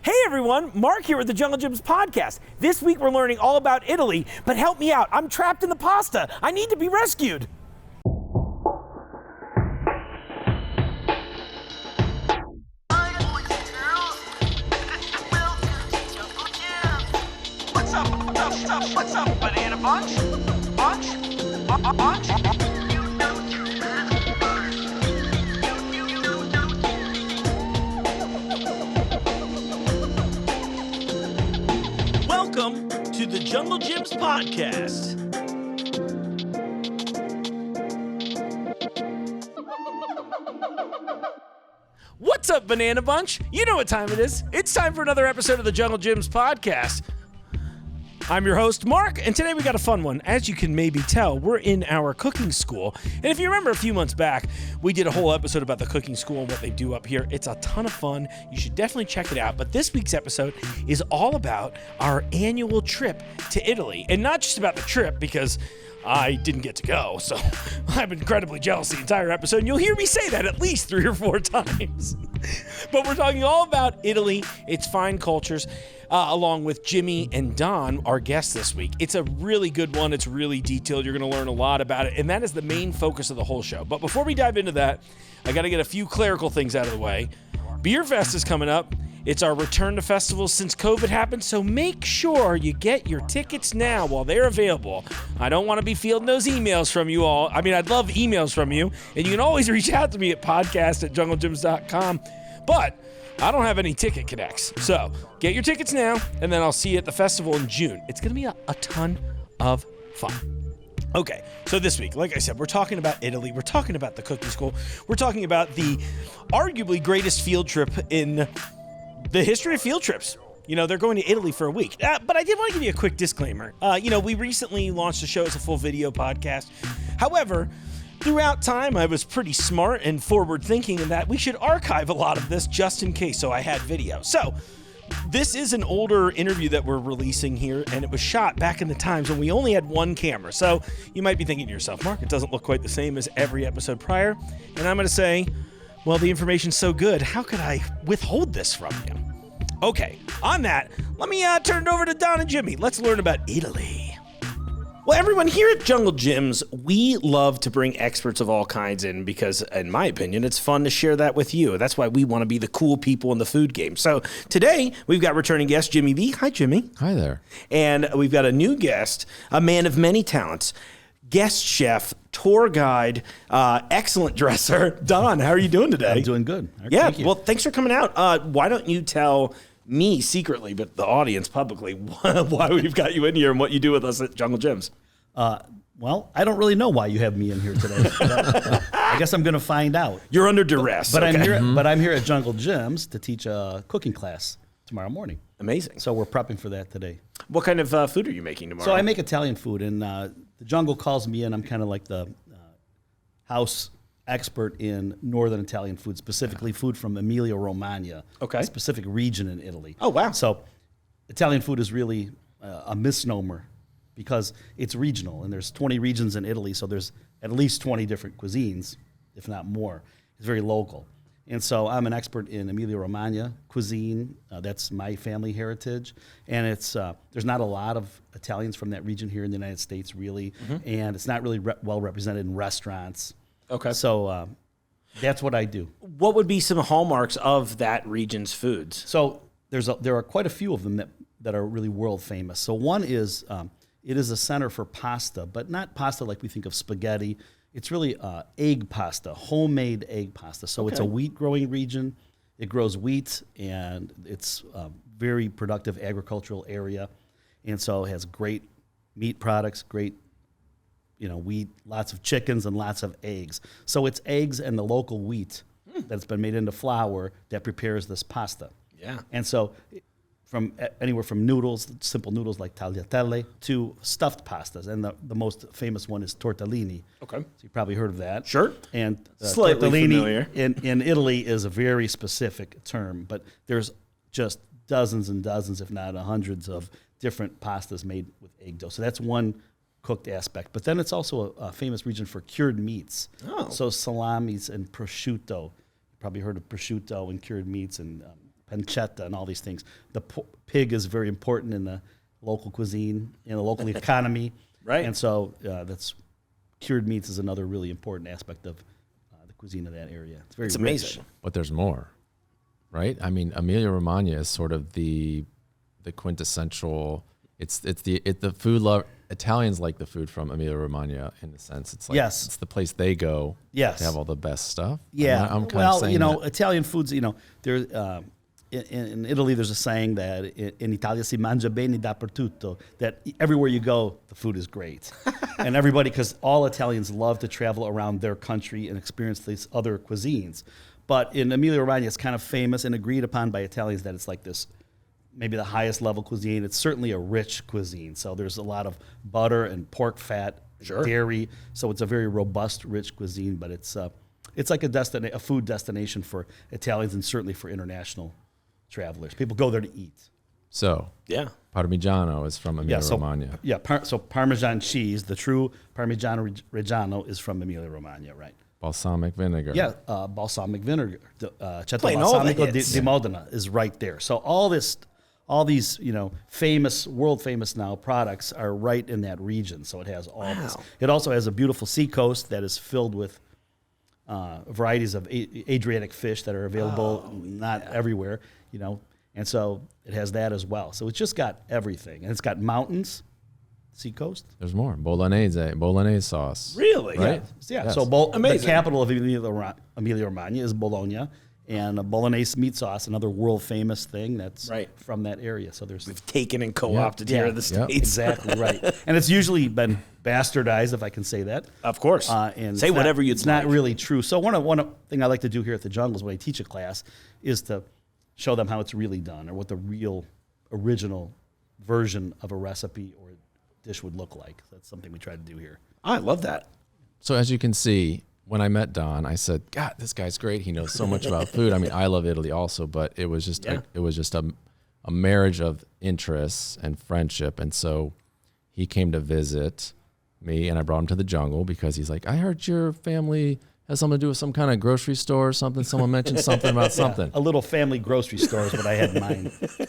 Hey everyone, Mark here with the Jungle Gyms podcast. This week we're learning all about Italy, but help me out. I'm trapped in the pasta. I need to be rescued. What's up, banana bunch? Bunch? Welcome to the Jungle Gyms podcast. What's up, Banana Bunch? You know what time it is. It's time for another episode of the Jungle Gyms podcast. I'm your host, Mark, and today we got a fun one. As you can maybe tell, we're in our cooking school. And if you remember a few months back, we did a whole episode about the cooking school and what they do up here. It's a ton of fun. You should definitely check it out. But this week's episode is all about our annual trip to Italy. And not just about the trip, because I didn't get to go, so I'm incredibly jealous the entire episode, and you'll hear me say that at least 3 or 4 times. But we're talking all about Italy, its fine cultures, along with Jimmy and Don, our guests this week. It's a really good one. It's really detailed. You're going to learn a lot about it, and that is the main focus of the whole show. But before we dive into that, I got to get a few clerical things out of the way. Beer Fest is coming up. It's our return to festivals since COVID happened, so make sure you get your tickets now while they're available. I don't want to be fielding those emails from you all. I mean, I'd love emails from you, and you can always reach out to me at podcast@junglegyms.com, but I don't have any ticket connects. So get your tickets now, and then I'll see you at the festival in June. It's going to be a ton of fun. Okay, so this week, like I said, we're talking about Italy. We're talking about the cooking school. We're talking about the arguably greatest field trip in the history of field trips. You know, they're going to Italy for a week. But I did want to give you a quick disclaimer. We recently launched the show as a full video podcast. However, throughout time, I was pretty smart and forward thinking in that we should archive a lot of this just in case, so I had video. So this is an older interview that we're releasing here, and it was shot back in the times when we only had one camera. So you might be thinking to yourself, Mark, it doesn't look quite the same as every episode prior. And I'm going to say, well, the information's so good, how could I withhold this from you? Okay, on that, let me turn it over to Don and Jimmy. Let's learn about Italy. Well, everyone, here at Jungle Gyms, we love to bring experts of all kinds in because, in my opinion, it's fun to share that with you. That's why we want to be the cool people in the food game. So today, we've got returning guest Jimmy B. Hi, Jimmy. Hi there. And we've got a new guest, a man of many talents, guest chef, tour guide, excellent dresser. Don, how are you doing today? I'm doing good. Yeah, well, thanks for coming out. Why don't you tell me secretly, but the audience publicly, why we've got you in here and what you do with us at Jungle Gyms? Well, I don't really know why you have me in here today. I guess I'm going to find out. You're under duress. But okay. I'm here at Jungle Gyms to teach a cooking class tomorrow morning. Amazing. So we're prepping for that today. What kind of food are you making tomorrow? So I make Italian food, and the Jungle calls me in. I'm kind of like the house expert in northern Italian food, specifically food from Emilia-Romagna, a specific region in Italy. Oh, wow. So Italian food is really a misnomer because it's regional, and there's 20 regions in Italy, so there's at least 20 different cuisines, if not more. It's very local. And so I'm an expert in Emilia-Romagna cuisine. That's my family heritage. And it's there's not a lot of Italians from that region here in the United States, really, and it's not really well represented in restaurants. Okay. So that's what I do. What would be some hallmarks of that region's foods? So there are quite a few of them that are really world famous. So one is it is a center for pasta, but not pasta like we think of spaghetti. It's really egg pasta, homemade egg pasta. So it's a wheat growing region. It grows wheat, and it's a very productive agricultural area. And so it has great meat products, great wheat, lots of chickens, and lots of eggs. So it's eggs and the local wheat that's been made into flour that prepares this pasta. Yeah. And so from anywhere from noodles, simple noodles like tagliatelle, to stuffed pastas. And the most famous one is tortellini. Okay. So you probably heard of that. Sure. And slightly tortellini familiar. in Italy is a very specific term, but there's just dozens and dozens, if not hundreds, of different pastas made with egg dough. So that's one cooked aspect. But then it's also a famous region for cured meats. Oh. So salamis and prosciutto. You probably heard of prosciutto and cured meats and pancetta, and all these things. The pig is very important in the local cuisine, in the local economy. Right. And so that's cured meats is another really important aspect of the cuisine of that area. It's very It's rich. amazing. But there's more, right? I mean, Emilia-Romagna is sort of the quintessential. It's the food love. Italians like the food from Emilia-Romagna in a sense. It's like Yes. it's the place they go Yes. to have all the best stuff. Yeah. I'm kind well, of saying you know, that. Italian foods, you know, there in Italy there's a saying that in Italia si mangia bene dappertutto, that everywhere you go the food is great. And everybody, because all Italians love to travel around their country and experience these other cuisines. But in Emilia-Romagna it's kind of famous and agreed upon by Italians that it's like this, maybe the highest level cuisine. It's certainly a rich cuisine. So there's a lot of butter and pork fat, dairy. So it's a very robust, rich cuisine. But it's like a food destination for Italians and certainly for international travelers. People go there to eat. So Yeah. Parmigiano is from Emilia-Romagna. So Parmesan cheese, the true Parmigiano Reggiano, is from Emilia-Romagna, right? Balsamic vinegar. Yeah, balsamic vinegar. Aceto Playing all the balsamico hits. di Modena is right there. So all these, you know, world famous now products are right in that region. So it has all this. It also has a beautiful seacoast that is filled with varieties of Adriatic fish that are available not everywhere, you know. And so it has that as well. So it's just got everything. And it's got mountains, seacoast. There's more. Bolognese sauce. Really? Right? Yeah. Yes. So the Amazing. capital of Emilia-Romagna is Bologna. And Bolognese meat sauce, another world famous thing that's Right. from that area. So there's Taken and co-opted here in the Yep. States. exactly right, and it's usually been bastardized, if I can say that. Of course. And Say it's whatever you'd It's not like. really true. So one thing I like to do here at the Jungles when I teach a class is to show them how it's really done, or what the real original version of a recipe or a dish would look like. That's something we try to do here. I love that. So as you can see, when I met Don, I said, "God, this guy's great. He knows so much about food." I mean, I love Italy also, but it was just a marriage of interests and friendship. And so he came to visit me, and I brought him to the Jungle because he's like, "I heard your family has something to do with some kind of grocery store or something. Someone mentioned something about something." A little family grocery store is what I had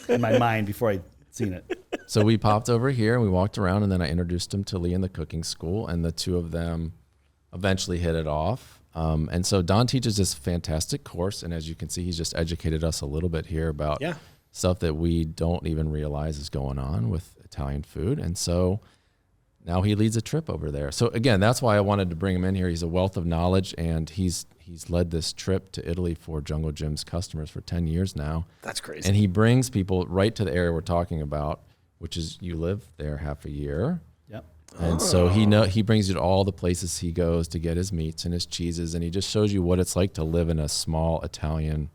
in my mind before I'd seen it. So we popped over here and we walked around, and then I introduced him to Lee in the cooking school, and the two of them eventually hit it off. And so Don teaches this fantastic course, and as you can see, he's just educated us a little bit here about stuff that we don't even realize is going on with Italian food. And so now he leads a trip over there. So again, that's why I wanted to bring him in here. He's a wealth of knowledge, and he's led this trip to Italy for Jungle Jim's customers for 10 years now. That's crazy. And he brings people right to the area we're talking about, which is you live there half a year. Yep. And so he brings you to all the places he goes to get his meats and his cheeses, and he just shows you what it's like to live in a small Italian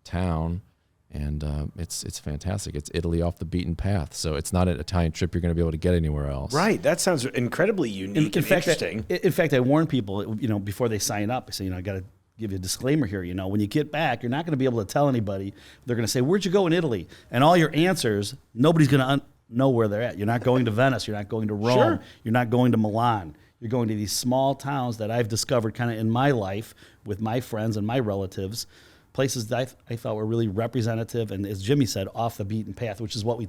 town. And it's fantastic. It's Italy off the beaten path. So it's not an Italian trip you're going to be able to get anywhere else. Right. That sounds incredibly unique and interesting. In fact, I warn people, you know, before they sign up, I say, you know, I got to give you a disclaimer here. You know, when you get back, you're not going to be able to tell anybody. They're going to say, "Where'd you go in Italy?" And all your answers, nobody's going to know where they're at. You're not going to Venice. You're not going to Rome. Sure. You're not going to Milan. You're going to these small towns that I've discovered kind of in my life with my friends and my relatives, places that I thought were really representative and, as Jimmy said, off the beaten path, which is what we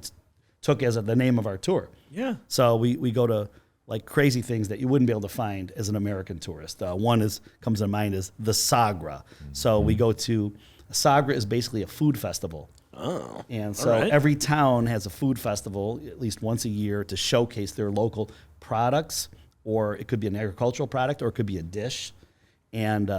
took as the name of our tour. Yeah. So we go to like crazy things that you wouldn't be able to find as an American tourist. One comes to mind is the Sagra. So we go to, Sagra is basically a food festival. Oh. And so right. every town has a food festival at least once a year to showcase their local products, or it could be an agricultural product, or it could be a dish. And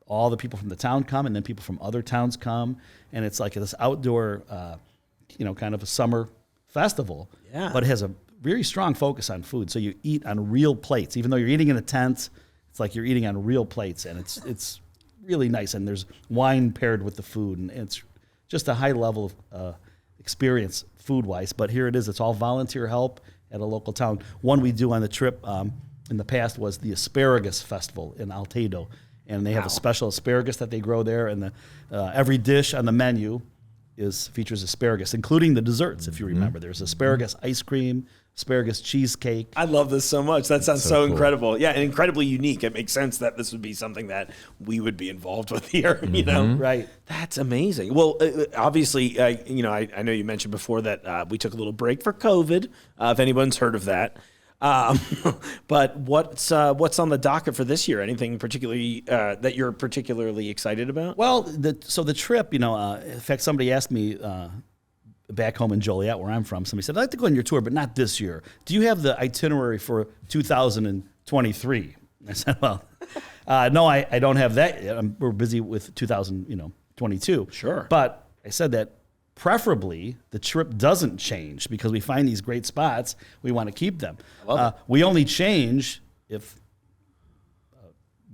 all the people from the town come, and then people from other towns come. And it's like this outdoor, kind of a summer festival. Yeah. But it has a very strong focus on food. So you eat on real plates. Even though you're eating in a tent, it's like you're eating on real plates. And it's really nice. And there's wine paired with the food. And it's just a high level of experience food-wise. But here it is. It's all volunteer help at a local town. One we do on the trip in the past was the Asparagus Festival in Altedo. And they have a special asparagus that they grow there. And every dish on the menu features asparagus, including the desserts. If you remember, there's asparagus ice cream, asparagus cheesecake. I love this so much. That sounds so cool. incredible. Yeah, and incredibly unique. It makes sense that this would be something that we would be involved with here. You know, Right. That's amazing. Well, obviously, you know, I know you mentioned before that we took a little break for COVID. If anyone's heard of that. But what's on the docket for this year? Anything particularly that you're particularly excited about? Well, so the trip, you know, in fact, somebody asked me back home in Joliet, where I'm from, somebody said, I'd like to go on your tour, but not this year. Do you have the itinerary for 2023? I said, well, no, I don't have that yet. We're busy with 2022. Sure. But I said that preferably the trip doesn't change because we find these great spots. We want to keep them. We only change if,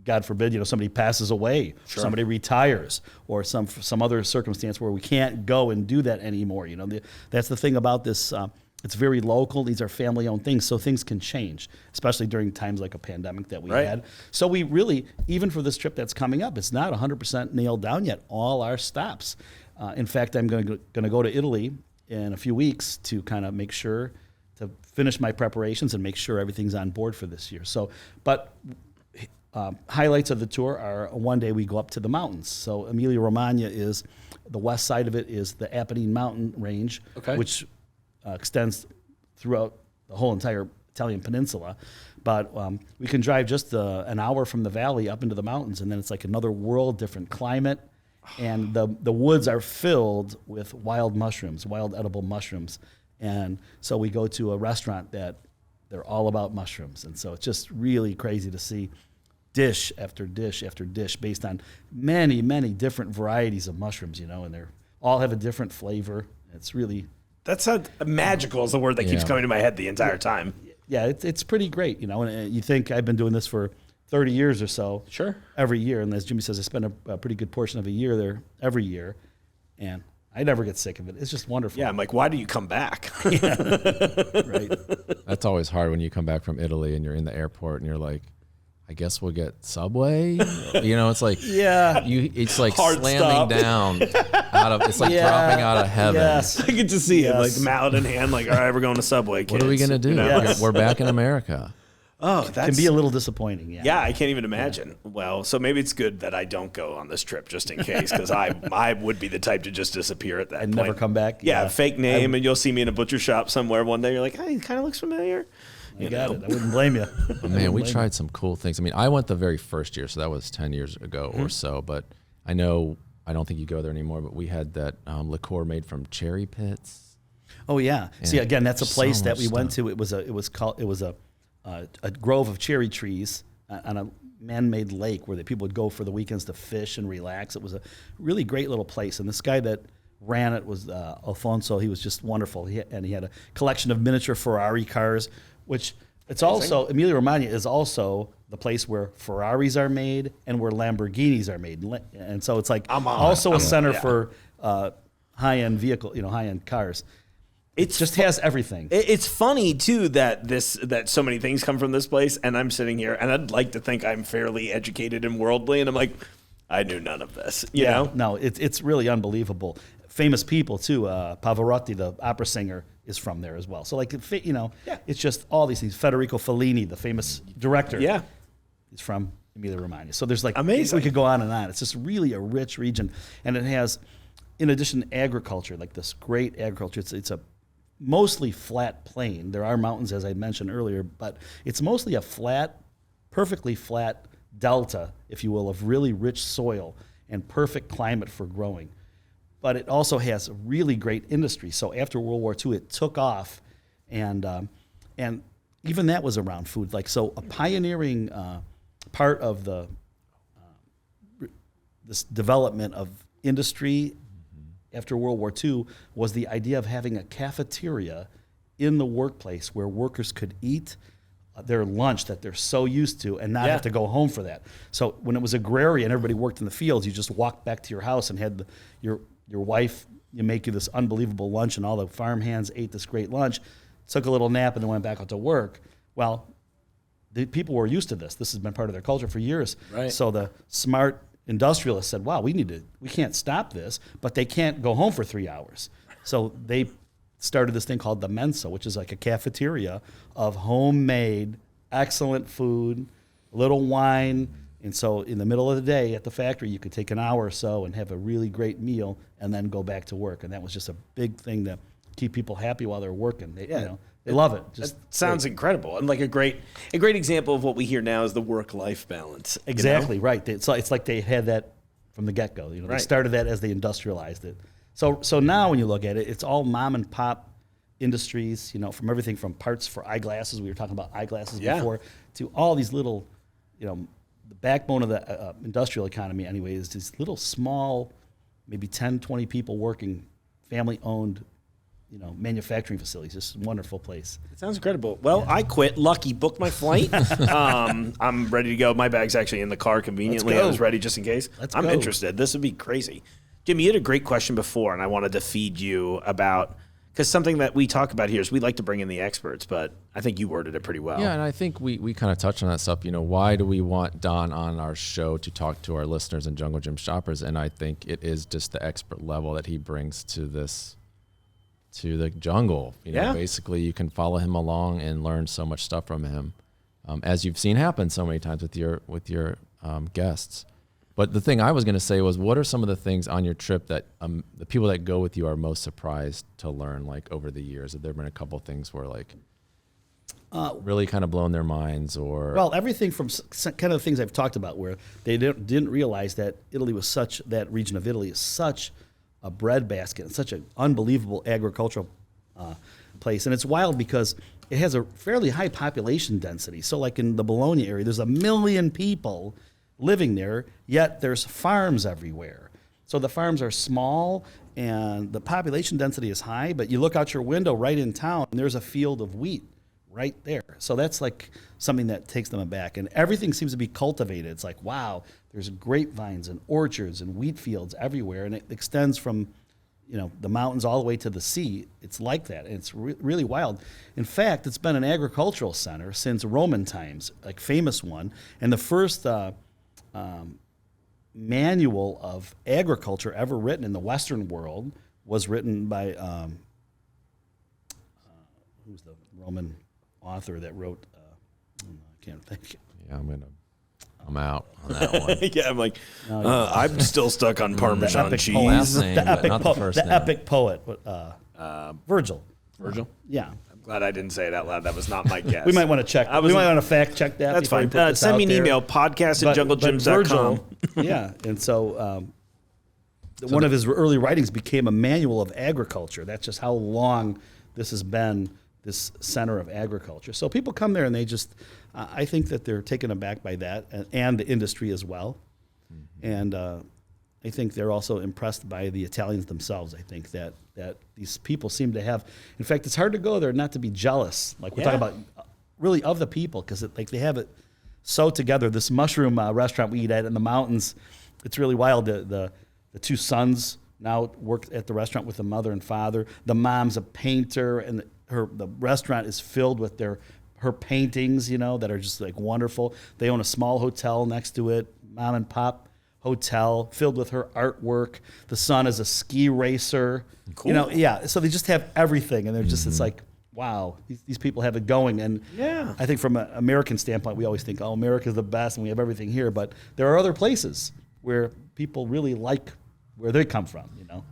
God forbid, you know, somebody passes away, somebody retires, or some other circumstance where we can't go and do that anymore. You know, that's the thing about this. It's very local. These are family-owned things, so things can change, especially during times like a pandemic that we had. So we really, even for this trip that's coming up, it's not 100% nailed down yet. All our stops. In fact, I'm going to go to Italy in a few weeks to kind of make sure to finish my preparations and make sure everything's on board for this year. So, but highlights of the tour are one day we go up to the mountains. So Emilia-Romagna is, the west side of it is the Apennine mountain range, which extends throughout the whole entire Italian peninsula. But we can drive just an hour from the valley up into the mountains, and then it's like another world, different climate. And the woods are filled with wild mushrooms, wild edible mushrooms. And so we go to a restaurant that they're all about mushrooms. And so it's just really crazy to see dish after dish after dish based on many, many different varieties of mushrooms, you know, and they're all have a different flavor. It's really... That sounds magical is the word that keeps coming to my head the entire time. Yeah, it's pretty great, you know, and you think I've been doing this for 30 years or so. Sure. Every year. And as Jimmy says, I spend a pretty good portion of a year there every year. And I never get sick of it. It's just wonderful. Yeah, I'm like, why do you come back? Right. That's always hard when you come back from Italy and you're in the airport and you're like, I guess we'll get Subway. You know, it's like it's like Hard slamming stop. down it's like dropping out of heaven. Yes. I get to see him, like Yes. mallet in hand, like, all right, we're going to Subway, kids. What are we gonna do? You know? Yes. We're back in America. Oh, Can that's... be a little disappointing, yeah. Yeah, I can't even imagine. Well, so maybe it's good that I don't go on this trip just in case, because I would be the type to just disappear at that point. And never come back? Yeah, Yeah. fake name, and you'll see me in a butcher shop somewhere one day. You're like, hey, he kind of looks familiar. You got it. I wouldn't blame you. But man, we tried some cool things. I mean, I went the very first year, so that was 10 years ago or so. But I don't think you go there anymore, but we had that liqueur made from cherry pits. Oh yeah. See, again, that's a so place that much we went stuff. to. It was a grove of cherry trees on a man-made lake where the people would go for the weekends to fish and relax. It was a really great little place. And this guy that ran it was Alfonso. He was just wonderful. He had a collection of miniature Ferrari cars, which it's also, Emilia-Romagna is also the place where Ferraris are made and where Lamborghinis are made. And so it's like also a center for high-end high-end cars. It just has everything. It's funny too that so many things come from this place, and I'm sitting here, and I'd like to think I'm fairly educated and worldly, and I'm like, I knew none of this. You know? No, it's really unbelievable. Famous people too. Pavarotti, the opera singer, is from there as well. So it's just all these things. Federico Fellini, the famous director, is from Emilia-Romagna. So there's amazing. We could go on and on. It's just really a rich region, and it has, in addition, agriculture, like this great agriculture. It's a mostly flat plain. There are mountains, as I mentioned earlier, but it's mostly a flat, perfectly flat delta, if you will, of really rich soil and perfect climate for growing. But it also has really great industry. So after World War II, it took off, and even that was around food. Like, so a pioneering part of this development of industry after World War II was the idea of having a cafeteria in the workplace where workers could eat their lunch that they're so used to and not have to go home for that. So when it was agrarian, everybody worked in the fields, you just walked back to your house and had your wife make you this unbelievable lunch, and all the farm hands ate this great lunch, took a little nap, and then went back out to work. Well, the people were used to this. This has been part of their culture for years. Right. So the smart industrialists said, wow, we can't stop this, but they can't go home for 3 hours. So they started this thing called the Mensa, which is like a cafeteria of homemade, excellent food, a little wine. And so in the middle of the day at the factory, you could take an hour or so and have a really great meal and then go back to work. And that was just a big thing to keep people happy while they're working. They love it. Just sounds incredible, and like a great example of what we hear now is the work-life balance. Exactly, right. So it's like they had that from the get-go. They started that as they industrialized it. So now when you look at it, it's all mom and pop industries. From everything from parts for eyeglasses. We were talking about eyeglasses before, to all these little, the backbone of the industrial economy anyway is these little small, maybe 10, 20 people working, family-owned, manufacturing facilities. Just a wonderful place. It sounds incredible. Well, I quit. Lucky, booked my flight. I'm ready to go. My bag's actually in the car conveniently. I was ready just in case. I'm interested. This would be crazy. Jim, you had a great question before, and I wanted to feed you about, because something that we talk about here is we like to bring in the experts, but I think you worded it pretty well. Yeah, and I think we kind of touched on that stuff. Why do we want Don on our show to talk to our listeners and Jungle Gym shoppers? And I think it is just the expert level that he brings to the jungle. Basically you can follow him along and learn so much stuff from him, as you've seen happen so many times with your guests. But the thing I was going to say was, what are some of the things on your trip that the people that go with you are most surprised to learn, like over the years? Have there been a couple of things where like really kind of blown their minds, or? Well, everything from kind of things I've talked about where they didn't realize that that region of Italy is such a breadbasket and such an unbelievable agricultural place. And it's wild because it has a fairly high population density. So like in the Bologna area, there's 1 million people living there, yet there's farms everywhere. So the farms are small and the population density is high, but you look out your window right in town and there's a field of wheat right there. So that's like something that takes them aback. And everything seems to be cultivated. It's like, wow, there's grapevines and orchards and wheat fields everywhere. And it extends from, the mountains all the way to the sea. It's like that. And it's really wild. In fact, it's been an agricultural center since Roman times, like famous one. And the first manual of agriculture ever written in the Western world was written by, who's the Roman author that wrote, I can't think. Yeah, I'm out on that one. Yeah, I'm like, I'm still stuck on Parmesan cheese. Last name, but not the first name. Epic poet, Virgil. Virgil? Yeah. I'm glad I didn't say it out loud. That was not my guess. We might want to check. We might want to fact check that. That's fine. Send me an email, podcast@junglegyms.com. Yeah, and so one of his early writings became a manual of agriculture. That's just how long this has been, this center of agriculture. So people come there and they just, I think that they're taken aback by that and the industry as well. Mm-hmm. And I think they're also impressed by the Italians themselves. I think that these people seem to have, in fact, it's hard to go there and not to be jealous. Like we're talking about really of the people, because they have it so together. This mushroom restaurant we eat at in the mountains, it's really wild. The two sons now work at the restaurant with the mother and father. The mom's a painter, and the restaurant is filled with her paintings, that are just like wonderful. They own a small hotel next to it, mom and pop hotel filled with her artwork. The son is a ski racer. Cool. So they just have everything, and they're just it's like, wow, these people have it going. And I think from an American standpoint, we always think, oh, America's the best and we have everything here, but there are other places where people really like where they come from.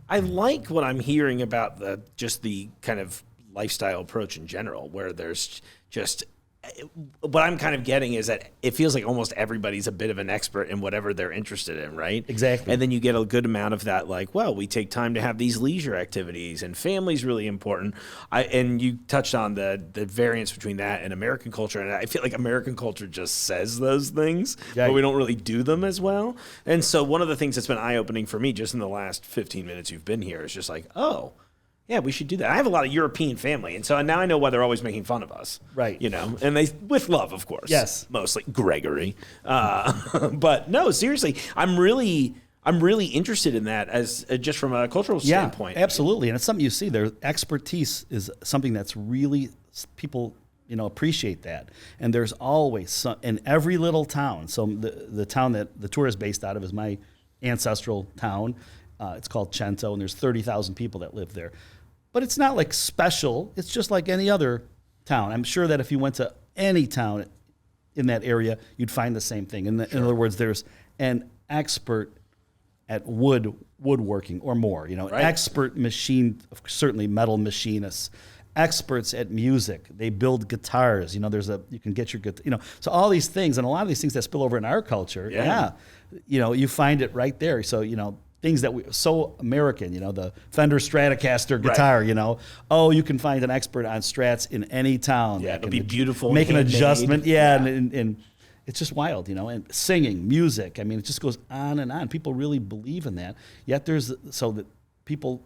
I like what I'm hearing about the kind of lifestyle approach in general, where there's just, what I'm kind of getting is that it feels like almost everybody's a bit of an expert in whatever they're interested in, right? Exactly. And then you get a good amount of that, like, well, we take time to have these leisure activities, and family's really important. And you touched on the variance between that and American culture, and I feel like American culture just says those things, but we don't really do them as well. And so one of the things that's been eye-opening for me just in the last 15 minutes you've been here is just like, oh, yeah, we should do that. I have a lot of European family, and so now I know why they're always making fun of us. Right. And they, with love, of course. Yes. Mostly Gregory. But no, seriously, I'm really interested in that as just from a cultural standpoint. Yeah, absolutely. And it's something you see. Their expertise is something that's really people, appreciate that. And there's always some in every little town. So the town that the tour is based out of is my ancestral town. It's called Cento, and there's 30,000 people that live there. But it's not like special. It's just like any other town. I'm sure that if you went to any town in that area, you'd find the same thing. In other words, there's an expert at woodworking or more, expert machine, certainly metal machinists, experts at music. They build guitars. You can get your guitar, so all these things, and a lot of these things that spill over in our culture. Yeah. You find it right there. So, things that so American, the Fender Stratocaster guitar, right. You can find an expert on Strats in any town. Yeah, it'll be beautiful. Make an adjustment. Yeah. And it's just wild, and singing, music. I mean, it just goes on and on. People really believe in that. Yet so that people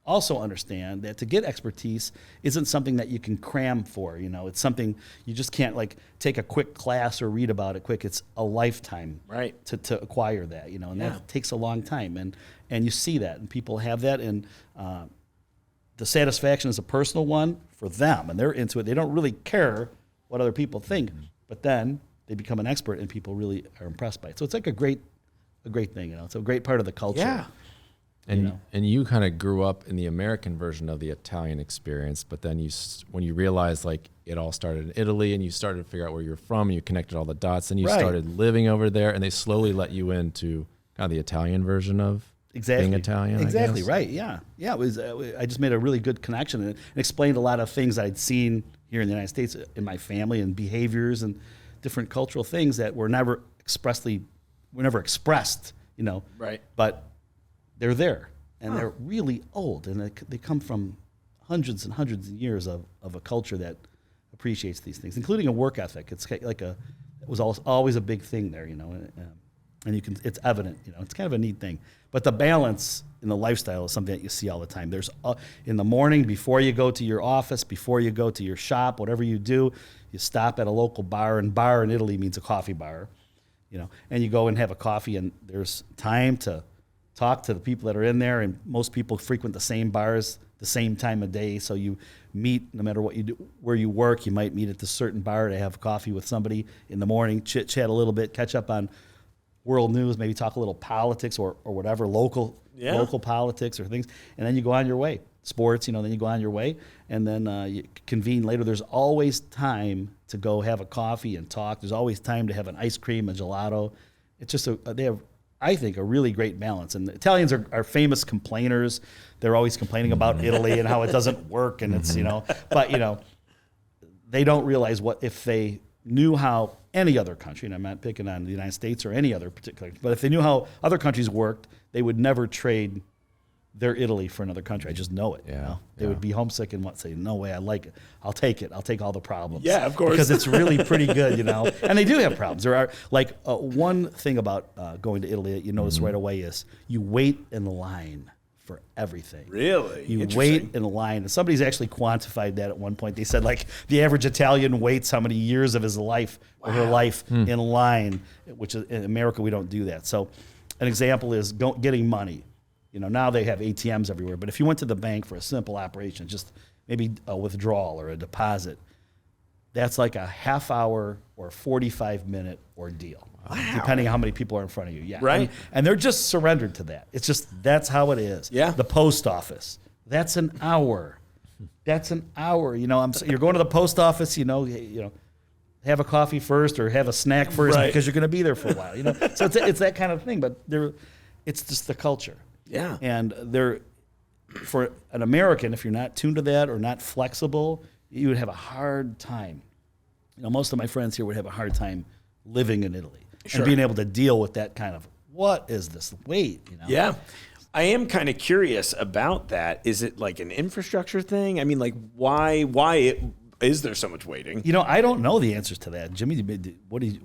also understand that to get expertise isn't something that you can cram for. It's something you just can't take a quick class or read about it quick. It's a lifetime, right, to acquire that. And that takes a long time, and you see that, and people have that, and the satisfaction is a personal one for them, and they're into it. They don't really care what other people think, but then they become an expert, and people really are impressed by it. So it's like a great thing. It's a great part of the culture. Yeah. And you kind of grew up in the American version of the Italian experience, but then when you realized it all started in Italy, and you started to figure out where you're from, and you connected all the dots, and you started living over there, and they slowly let you into kind of the Italian version of being Italian. Exactly, right, yeah. Yeah, it was. I just made a really good connection and explained a lot of things I'd seen here in the United States in my family, and behaviors and different cultural things that were never expressed, Right. But they're there, and they're really old, and they come from hundreds and hundreds of years of a culture that appreciates these things, including a work ethic. It's it was always a big thing there, and it's evident, it's kind of a neat thing. But the balance in the lifestyle is something that you see all the time. There's in the morning, before you go to your office, before you go to your shop, whatever you do, you stop at a local bar, and bar in Italy means a coffee bar, and you go and have a coffee, and there's time to talk to the people that are in there, and most people frequent the same bars the same time of day, so you meet no matter what you do, where you work. You might meet at this certain bar to have coffee with somebody in the morning, chat a little bit, catch up on world news, maybe talk a little politics or whatever, local politics or things, and then you go on your way. Sports, then you go on your way, and then you convene later. There's always time to go have a coffee and talk. There's always time to have an ice cream, a gelato. It's just they have, I think, a really great balance. And the Italians are famous complainers. They're always complaining about Italy and how it doesn't work, and it's, but, they don't realize what if they knew how any other country, and I'm not picking on the United States or any other particular, but if they knew how other countries worked, they would never trade their Italy for another country. I just know it. They would be homesick and say, no way, I like it. I'll take it. I'll take all the problems. Yeah, of course. Because it's really pretty good, And they do have problems. There are, one thing about going to Italy that you notice right away is you wait in line for everything. Really? You wait in line. And somebody's actually quantified that at one point. They said, the average Italian waits how many years of his life or her life in line, which in America, we don't do that. So an example is getting money. Now they have ATMs everywhere, but if you went to the bank for a simple operation, just maybe a withdrawal or a deposit, that's like a half hour or 45-minute ordeal, depending on how many people are in front of you. Yeah, right. And they're just surrendered to that. It's just, that's how it is. Yeah. The post office, that's an hour. That's an hour. You're going to the post office. Have a coffee first or have a snack first because you're going to be there for a while. So it's that kind of thing. But it's just the culture. Yeah. And for an American, if you're not tuned to that or not flexible, you would have a hard time. Most of my friends here would have a hard time living in Italy and being able to deal with that kind of, what is this? Wait, Yeah. I am kind of curious about that. Is it like an infrastructure thing? I mean, why is there so much waiting? I don't know the answers to that. Jimmy, what do you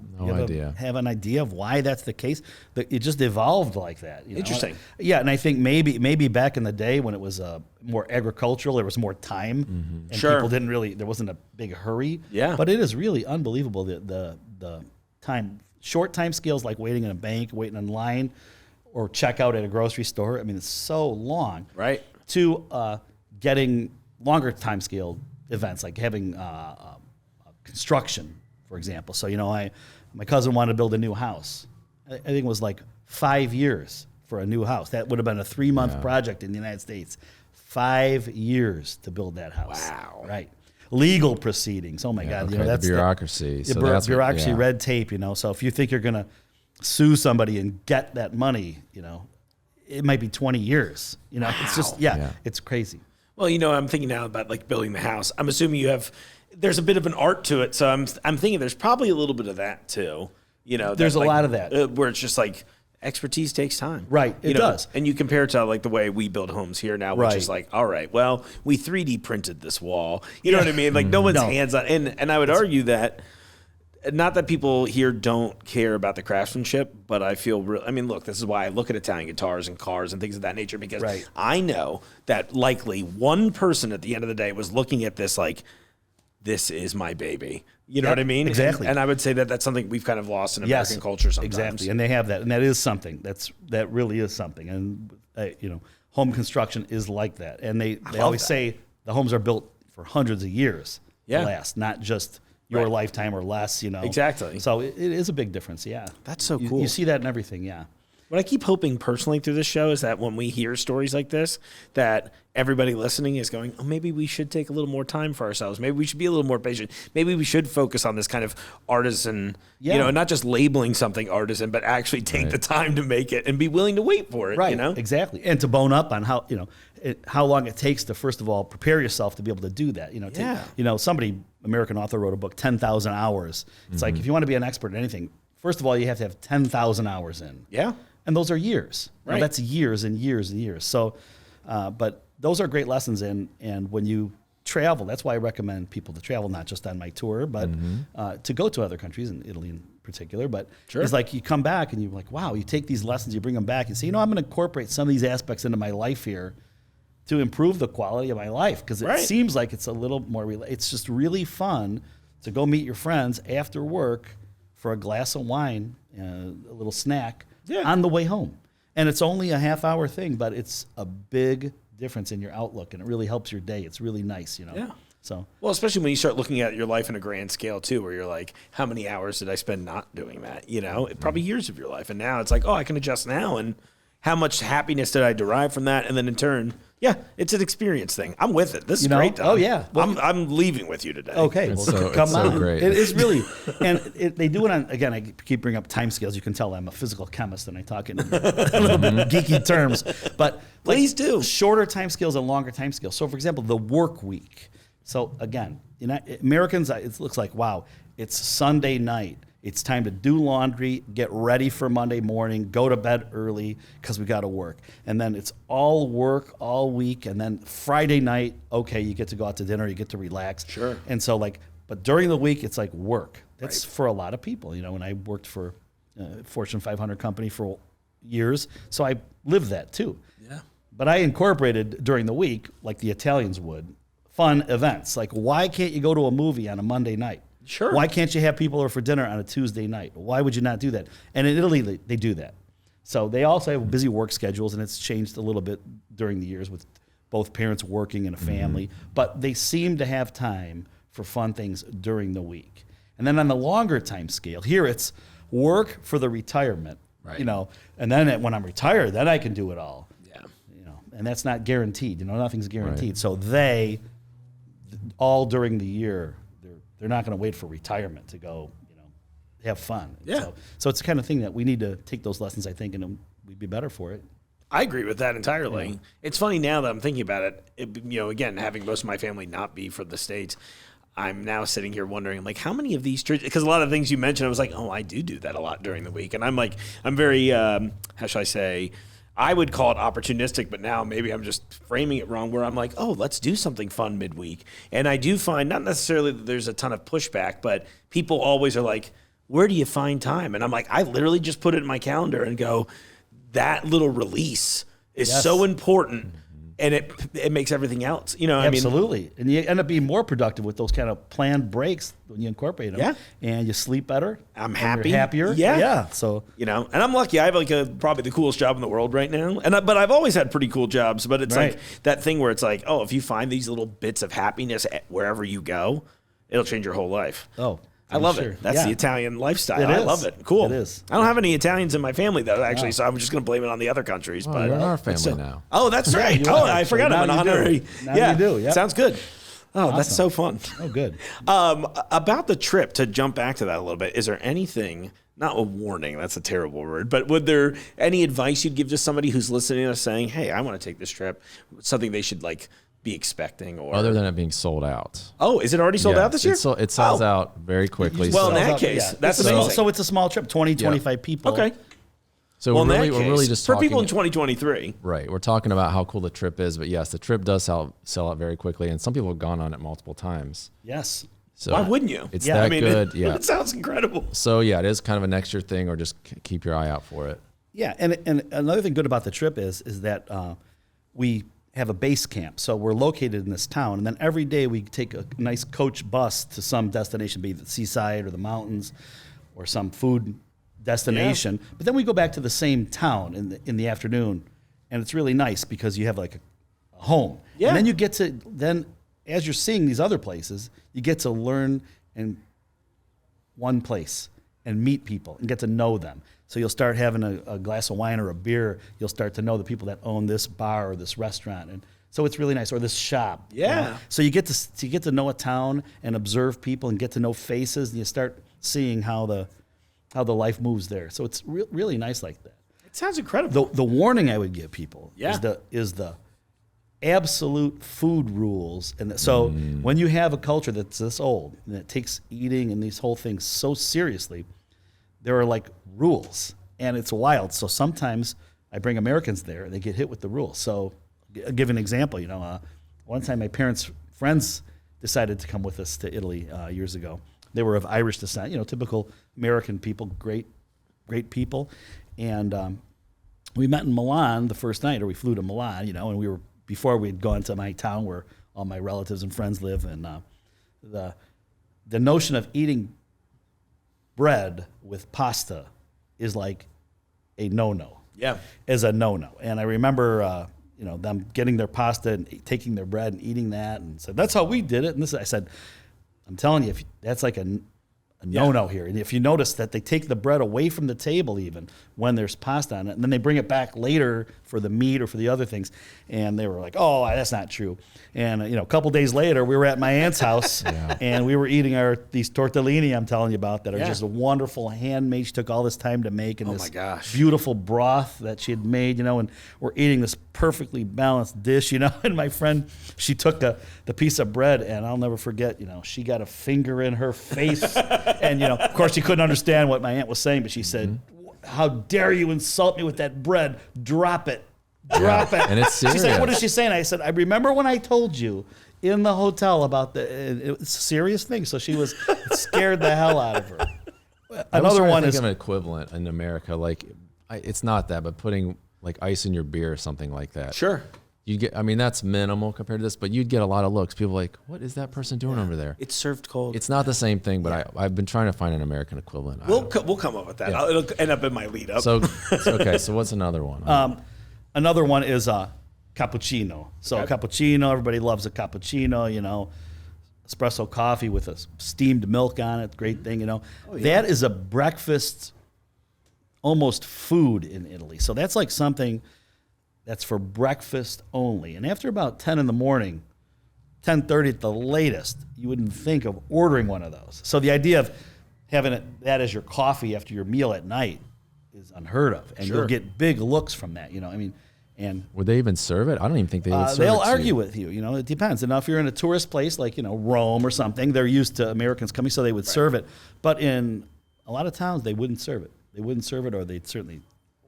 have an idea of why that's the case? It just evolved like that. Interesting. Yeah, and I think maybe back in the day when it was more agricultural, there was more time, and people didn't really, there wasn't a big hurry. Yeah. But it is really unbelievable the time, short time scales like waiting in a bank, waiting in line, or checkout at a grocery store. I mean, it's so long. Right. To getting longer time scale events like having construction, for example. So, my cousin wanted to build a new house. I think it was like 5 years for a new house. That would have been a 3-month project in the United States. 5 years to build that house. Wow. Right. Legal proceedings. Oh my God. Okay, That's the bureaucracy. The bureaucracy, red tape, So if you think you're going to sue somebody and get that money, it might be 20 years. It's just, it's crazy. Well, I'm thinking now about like building the house. I'm assuming there's a bit of an art to it. So I'm thinking there's probably a little bit of that too. There's a lot of that. Where it's just like expertise takes time. Right. It does. And you compare it to like the way we build homes here now, which is like, all right, well, we 3D printed this wall. You know what I mean? Like no one's hands on. And I would argue that, not that people here don't care about the craftsmanship, but I feel look, this is why I look at Italian guitars and cars and things of that nature, because I know that likely one person at the end of the day was looking at this like, this is my baby. You know what I mean? Exactly. And I would say that that's something we've kind of lost in American culture sometimes. Exactly. And they have that. And that is something. That really is something. And, home construction is like that. And they always say the homes are built for hundreds of years to last, not just your lifetime or less, Exactly. So it is a big difference, yeah. That's so cool. You see that in everything, yeah. What I keep hoping personally through this show is that when we hear stories like this, that everybody listening is going, oh, maybe we should take a little more time for ourselves. Maybe we should be a little more patient. Maybe we should focus on this kind of artisan, not just labeling something artisan, but actually take the time to make it and be willing to wait for it. Right, exactly. And to bone up on how long it takes to, first of all, prepare yourself to be able to do that. American author wrote a book, 10,000 hours. It's like, if you want to be an expert in anything, first of all, you have to have 10,000 hours in. Yeah. And those are years. Right. That's years and years and years. So, but those are great lessons. And when you travel, that's why I recommend people to travel, not just on my tour, but to go to other countries, in Italy in particular. But it's like you come back and you're like, wow, you take these lessons, you bring them back and say, I'm going to incorporate some of these aspects into my life here to improve the quality of my life. Because it seems like it's a little more, it's just really fun to go meet your friends after work for a glass of wine, a little snack on the way home. And it's only a half-hour thing, but it's a big difference in your outlook, and it really helps your day. It's really nice, Yeah. So, well, especially when you start looking at your life in a grand scale too, where you're like, how many hours did I spend not doing that? Probably years of your life. And now it's like, oh, I can adjust now. And how much happiness did I derive from that? And then in turn, it's an experience thing. I'm with it. This is great, Tom. Oh, yeah. Well, I'm leaving with you today. Okay. It's well, come so on. great. It is really, and they do it on, again, I keep bringing up time scales. You can tell I'm a physical chemist and I talk in a little bit geeky terms. But please do. Shorter time scales and longer time scales. So, for example, the work week. So, again, Americans, it looks like, wow, it's Sunday night. It's time to do laundry, get ready for Monday morning, go to bed early because we got to work. And then it's all work all week. And then Friday night, okay, you get to go out to dinner, you get to relax. Sure. And so but during the week, it's like work. That's for a lot of people. When I worked for a Fortune 500 company for years, so I lived that too. Yeah. But I incorporated during the week, like the Italians would, fun events. Like, why can't you go to a movie on a Monday night? Sure. Why can't you have people over for dinner on a Tuesday night? Why would you not do that? And in Italy, they do that. So they also have busy work schedules, and it's changed a little bit during the years with both parents working and a family. But they seem to have time for fun things during the week. And then on the longer time scale, here it's work for the retirement. Right. And then when I'm retired, then I can do it all. Yeah. And that's not guaranteed. Nothing's guaranteed. Right. So they, all during the year, they're not going to wait for retirement to go, have fun. Yeah. So it's the kind of thing that we need to take those lessons, I think, and we'd be better for it. I agree with that entirely. Yeah. It's funny now that I'm thinking about it, again, having most of my family not be from the States, I'm now sitting here wondering, like, how many of these because a lot of things you mentioned, I was like, oh, I do that a lot during the week. And I'm very, how should I say, I would call it opportunistic, but now maybe I'm just framing it wrong, where I'm like, oh, let's do something fun midweek. And I do find, not necessarily that there's a ton of pushback, but people always are like, where do you find time? And I'm like, I literally just put it in my calendar and go, that little release is so important. And it makes everything else, Absolutely. And you end up being more productive with those kind of planned breaks when you incorporate them. Yeah. And you sleep better. I'm happy. You're happier. Yeah. Yeah. So, and I'm lucky. I have probably the coolest job in the world right now. But I've always had pretty cool jobs. But it's like that thing where it's like, oh, if you find these little bits of happiness wherever you go, it'll change your whole life. Oh, I love sure. it. That's Yeah. the Italian lifestyle. It I is. love it. Cool. It is. I don't have any Italians in my family, though, actually, so I'm just going to blame it on the other countries. But You're in our family now. Oh, that's right. you Oh, are, I actually. forgot I'm an Now you do. honorary. Now yeah, you do, yep. Sounds good. Oh, that's so fun. Oh, good. About the trip, to jump back to that a little bit, is there anything, not a warning, that's a terrible word, but would there any advice you'd give to somebody who's listening and saying, hey, I want to take this trip, something they should like be expecting? Or Other than it being sold out. Oh, is it already sold out this year? It sells Oh. out very quickly. Well, in so, that case, that's so, amazing. so it's a small trip, 20, 25 people. Okay. so Well, we're in really, that we're really case, just for talking, people in 2023. right. We're talking about how cool the trip is, but yes, the trip does sell out very quickly, and some people have gone on it multiple times. Yes. So Why wouldn't you? It's Yeah, that I mean, good. Yeah. It sounds incredible. So yeah, it is kind of a next year thing, or just keep your eye out for it. Yeah, and another thing good about the trip is that we have a base camp. So we're located in this town, and then every day we take a nice coach bus to some destination, be it the seaside or the mountains or some food destination. But then we go back to the same town in the afternoon, and it's really nice because you have like a home. Yeah. And then you get to as you're seeing these other places, you get to learn in one place and meet people and get to know them. So you'll start having a glass of wine or a beer. You'll start to know the people that own this bar or this restaurant, and so it's really nice. Or this shop. Yeah. So you get to know a town and observe people and get to know faces, and you start seeing how the life moves there. So it's really nice like that. It sounds incredible. The warning I would give people Yeah. is the absolute food rules. And so when you have a culture that's this old and that takes eating and these whole things so seriously, there are like rules, and it's wild. So sometimes I bring Americans there and they get hit with the rules. So I'll give an example. One time my parents' friends decided to come with us to Italy years ago. They were of Irish descent, typical American people, great people. And we met in Milan the first night, or we flew to Milan, and we were, before we had gone to my town where all my relatives and friends live. And the notion of eating bread with pasta is like a no-no. Yeah. Is a no-no. And I remember, them getting their pasta and taking their bread and eating that, and said, that's how we did it. And I said, I'm telling you, that's like a no-no here. And if you notice that they take the bread away from the table even when there's pasta on it, and then they bring it back later for the meat or for the other things. And they were like, oh, that's not true. And a couple days later, we were at my aunt's house, and we were eating these tortellini I'm telling you about that are just a wonderful handmade. She took all this time to make, and this beautiful broth that she had made, and we're eating this perfectly balanced dish, and my friend, she took the piece of bread, and I'll never forget, she got a finger in her face. And, of course, she couldn't understand what my aunt was saying, but she said, how dare you insult me with that bread? Drop it. Drop it. And it's serious. She's like, what is she saying? I said, I remember when I told you in the hotel about it's a serious thing. So she was scared the hell out of her. Another one is an equivalent in America. Like, it's not that, but putting like ice in your beer or something like that. Sure. You get, that's minimal compared to this, but you'd get a lot of looks. People like, what is that person doing over there? It's served cold. It's not the same thing, but I've been trying to find an American equivalent. We'll come up with that. Yeah. It'll end up in my lead up. So, okay, so what's another one? Another one is cappuccino. So cappuccino, everybody loves a cappuccino, espresso coffee with a steamed milk on it, great thing, That is a breakfast, almost food in Italy. So that's like something that's for breakfast only. And after about 10 in the morning, 10:30 at the latest, you wouldn't think of ordering one of those. So the idea of having that as your coffee after your meal at night is unheard of. And you'll get big looks from that, And would they even serve it? I don't even think they would serve it. they'll argue with you, it depends. And now if you're in a tourist place like, Rome or something, they're used to Americans coming, so they would serve it. But in a lot of towns, they wouldn't serve it. They wouldn't serve it, or they'd certainly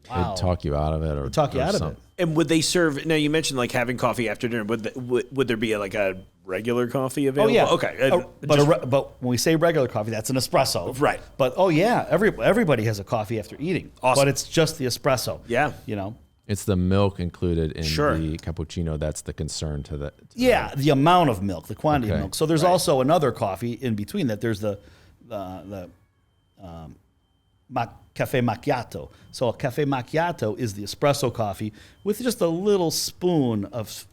They'd talk you out of it, or talk you out of it. And would they serve? Now you mentioned like having coffee after dinner. Would there be like a regular coffee available? Oh yeah, Okay. But when we say regular coffee, that's an espresso, Right. But everybody has a coffee after eating. Awesome. But it's just the espresso. Yeah. It's the milk included in Sure. the cappuccino that's the concern to the. Yeah, the amount of milk, the quantity of Okay. milk. So there's also another coffee in between that. There's the cafe macchiato. So a cafe macchiato is the espresso coffee with just a little spoon of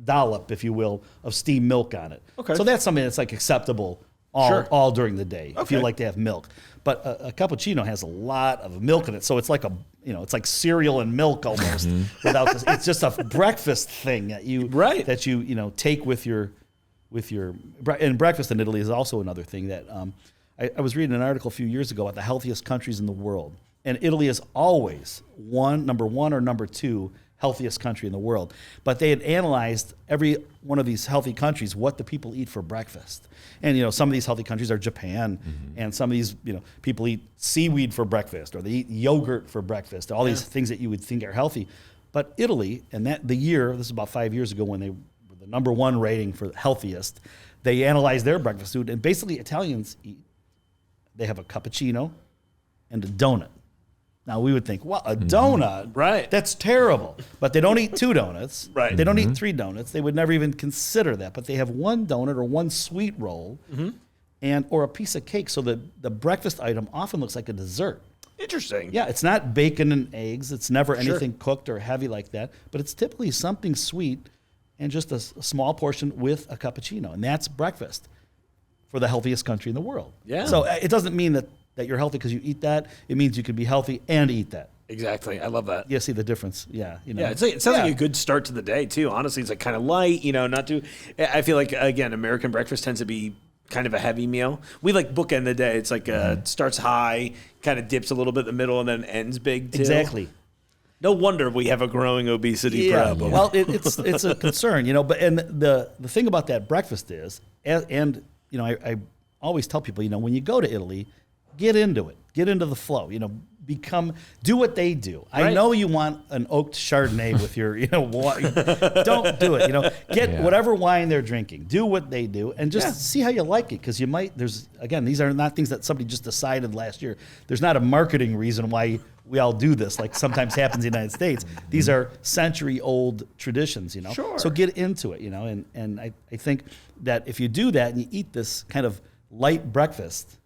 dollop, if you will, of steamed milk on it. Okay. So that's something that's like acceptable all during the day if you like to have milk. But a cappuccino has a lot of milk in it, so it's like it's like cereal and milk almost. Without this, it's just a breakfast thing that you take with your and breakfast in Italy is also another thing that I was reading an article a few years ago about the healthiest countries in the world, and Italy is always number one or number two healthiest country in the world. But they had analyzed every one of these healthy countries, what the people eat for breakfast. And some of these healthy countries are Japan, and some of these people eat seaweed for breakfast, or they eat yogurt for breakfast. All these things that you would think are healthy. But Italy, and this is about 5 years ago when they were the number one rating for the healthiest, they analyzed their breakfast food, and basically Italians they have a cappuccino and a donut. Now, we would think, well, a donut? Right. That's terrible. But they don't eat 2 donuts. Right. They don't eat 3 donuts. They would never even consider that. But they have 1 donut or 1 sweet roll or a piece of cake. So the breakfast item often looks like a dessert. Interesting. Yeah, it's not bacon and eggs. It's never anything cooked or heavy like that. But it's typically something sweet and just a small portion with a cappuccino. And that's breakfast for the healthiest country in the world. Yeah. So it doesn't mean that you're healthy because you eat that. It means you can be healthy and eat that. Exactly. I love that. You see the difference. Yeah. Yeah, it sounds like a good start to the day, too. Honestly, it's like kind of light, not too. I feel like, again, American breakfast tends to be kind of a heavy meal. We like bookend the day. It's like starts high, kind of dips a little bit in the middle, and then ends big, too. Exactly. No wonder we have a growing obesity problem. Well, it's a concern, But the thing about that breakfast is, I always tell people, when you go to Italy, get into it. Get into the flow. Do what they do. Right. I know you want an oaked Chardonnay with your, wine. Don't do it. Get whatever wine they're drinking. Do what they do, and just see how you like it. Because these are not things that somebody just decided last year. There's not a marketing reason why we all do this, like sometimes happens in the United States. These are century-old traditions, Sure. So get into it, And I think that if you do that and you eat this kind of light breakfast,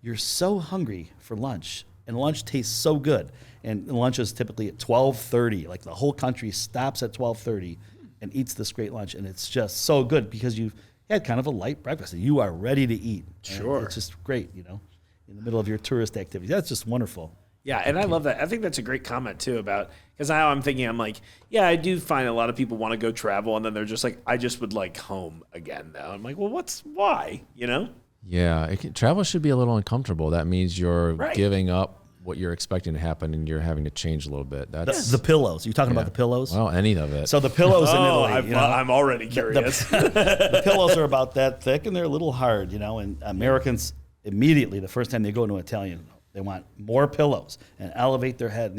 you're so hungry for lunch, and lunch tastes so good. And lunch is typically at 12:30. Like the whole country stops at 12:30 and eats this great lunch, and it's just so good because you've had kind of a light breakfast and you are ready to eat. Sure. And it's just great, in the middle of your tourist activity. That's just wonderful. Yeah, and I love that. I think that's a great comment, too, because now I'm thinking, I'm like, I do find a lot of people want to go travel, and then they're just like, I just would like home again now. I'm like, well, why, Yeah, travel should be a little uncomfortable. That means you're giving up what you're expecting to happen, and you're having to change a little bit. That's the pillows. You talking about the pillows? Well, any of it. So the pillows in Italy. I'm already curious. The pillows are about that thick, and they're a little hard, And Americans immediately, the first time they go to an Italian, they want more pillows and elevate their head,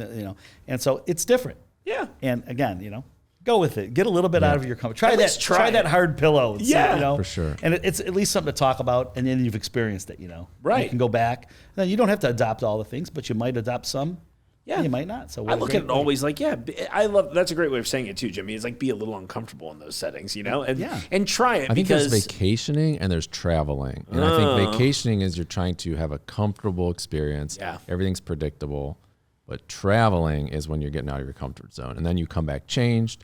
And so it's different. Yeah. And again, go with it. Get a little bit out of your comfort. Try try that hard pillow. Yeah, for sure. And it's at least something to talk about, and then you've experienced it. Right. You can go back. Then you don't have to adopt all the things, but you might adopt some. Yeah. You might not. So I look at it always like, I love. That's a great way of saying it too, Jimmy. It's like be a little uncomfortable in those settings, and try it. I think because there's vacationing and there's traveling, and I think vacationing is you're trying to have a comfortable experience. Yeah. Everything's predictable, but traveling is when you're getting out of your comfort zone, and then you come back changed,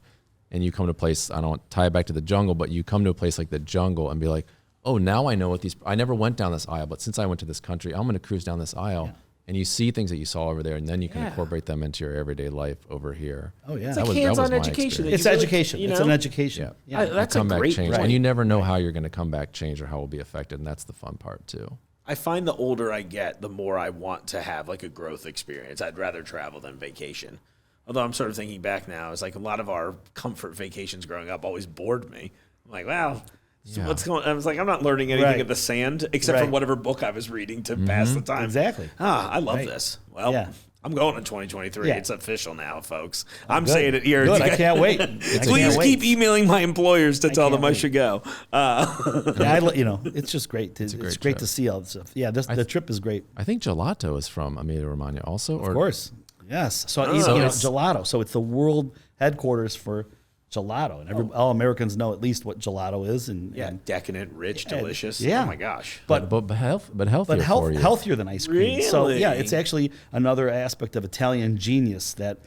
and you come to a place. I don't want to tie it back to the jungle, but you come to a place like the jungle and be like, oh, now I know what these. I never went down this aisle, but since I went to this country, I'm going to cruise down this aisle. Yeah. And you see things that you saw over there, and then you can incorporate them into your everyday life over here. Oh, yeah. It's like hands-on education. It's education. It's an education. Yeah. That's a great change. And you never know how you're going to come back changed or how we'll be affected, and that's the fun part, too. I find the older I get, the more I want to have like a growth experience. I'd rather travel than vacation. Although I'm sort of thinking back now, it's like a lot of our comfort vacations growing up always bored me. I'm like, wow. So what's going on? I was like, I'm not learning anything at the sand except for whatever book I was reading to pass the time. Exactly. I love this. Well, I'm going in 2023. Yeah. It's official now, folks. I'm good. Saying it here. Good. I can't wait. Please keep emailing my employers to tell them I should go. It's just great. It's great to see all this stuff. Yeah, the trip is great. I think Gelato is from Emilia-Romagna also. Of course. Yes. So Gelato. So it's the world headquarters for gelato, and all Americans know at least what gelato is, and decadent, rich, delicious. Yeah. Oh my gosh! But healthier for you. Healthier than ice cream. Really? So it's actually another aspect of Italian genius that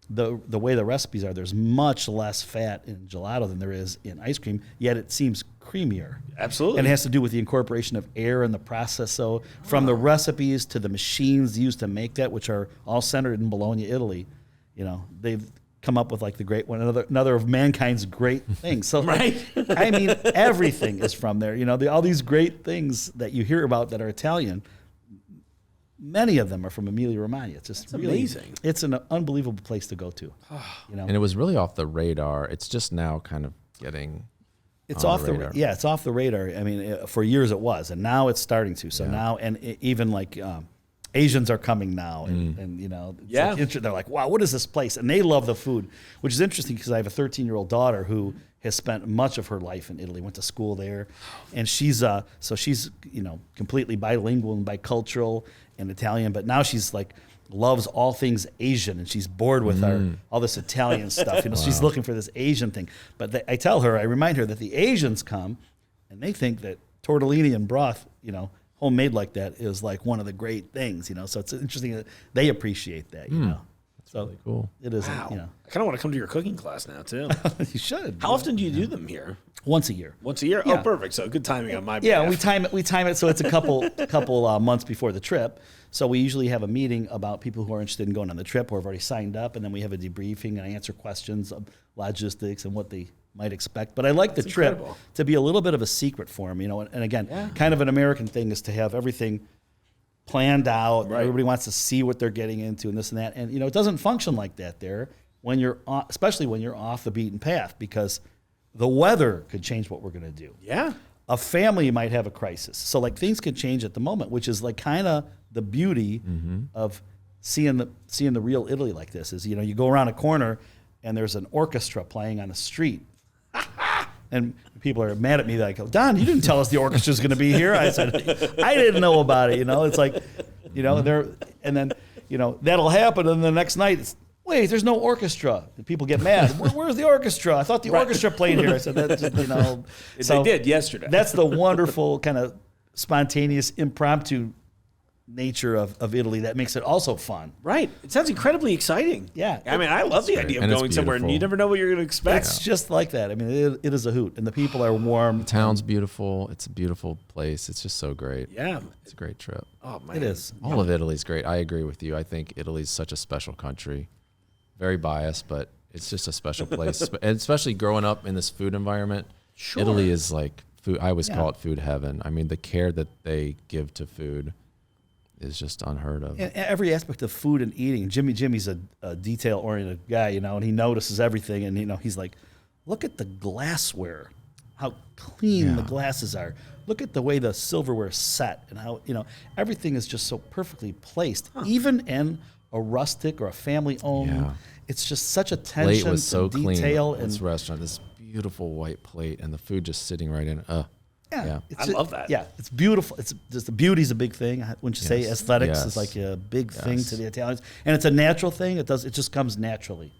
the way the recipes are, there's much less fat in gelato than there is in ice cream, yet it seems creamier. Absolutely. And it has to do with the incorporation of air in the process. So from the recipes to the machines used to make that, which are all centered in Bologna, Italy, they've come up with like the great one, another of mankind's great things. So right. I mean, everything is from there. All these great things that you hear about that are Italian, many of them are from Emilia-Romagna. It's just really amazing. It's an unbelievable place to go to. And it was really off the radar. It's just now kind of getting It's on off the the radar. it's off the radar. I mean, for years it was, and now it's starting to. So now, and even like Asians are coming now, and it's like, they're like, wow, what is this place? And they love the food, which is interesting because I have a 13-year-old daughter who has spent much of her life in Italy, went to school there, and she's completely bilingual and bicultural and Italian, but now she's like loves all things Asian, and she's bored with all this Italian stuff. She's looking for this Asian thing. But I remind her that the Asians come, and they think that tortellini and broth, homemade like that is like one of the great things. So it's interesting that they appreciate that. So really cool. It is. Wow. I kind of want to come to your cooking class now too. You should. How often do you do them here? Once a year. Once a year? Yeah. Oh, perfect. So good timing on my Yeah, behalf. we time it so it's a couple months before the trip. So we usually have a meeting about people who are interested in going on the trip or have already signed up, and then we have a debriefing and I answer questions of logistics and what they might expect. But I like the trip incredible. to be a little bit of a secret for them, and again, kind of an American thing is to have everything planned out. Right. Everybody wants to see what they're getting into and this and that. And it doesn't function like that there when you're especially when you're off the beaten path, because the weather could change what we're going to do. Yeah. A family might have a crisis. So like things could change at the moment, which is like kind of the beauty of seeing the real Italy like this is, you go around a corner and there's an orchestra playing on the street. And people are mad at me like, Don, you didn't tell us the orchestra's going to be here. I said, I didn't know about it. It's like, there, and then, that'll happen. And the next night it's, wait, there's no orchestra. And people get mad. Where's the orchestra? I thought the orchestra played here. I said, that's just, They did yesterday. That's the wonderful kind of spontaneous, impromptu nature of Italy that makes it also fun. Right. It sounds incredibly exciting. Yeah. I mean, I love the idea of And it's going somewhere and you beautiful. never know what you're going to expect. It's just like that. I mean, it is a hoot, and the people are warm. The town's beautiful. It's a beautiful place. It's just so great. Yeah. It's a great trip. Oh, man. It is. All of Italy's great. I agree with you. I think Italy's such a special country. Very biased, but it's just a special place. And especially growing up in this food environment, Sure. Italy is like food. I always call it food heaven. I mean, the care that they give to food is just unheard of. And every aspect of food and eating. Jimmy's a detail-oriented guy, and he notices everything. And he's like, look at the glassware, how clean the glasses are. Look at the way the silverware is set, and how everything is just so perfectly placed, even in a rustic or a family-owned. Yeah. It's just such a Plate attention was so to clean. detail. This restaurant, this beautiful white plate, and the food just sitting right in. Yeah. It's I love that. Yeah, it's beautiful. It's just the beauty's a big thing. Wouldn't you say Yes. aesthetics is Yes. like a big thing Yes. to the Italians, and it's a natural thing. It just comes naturally,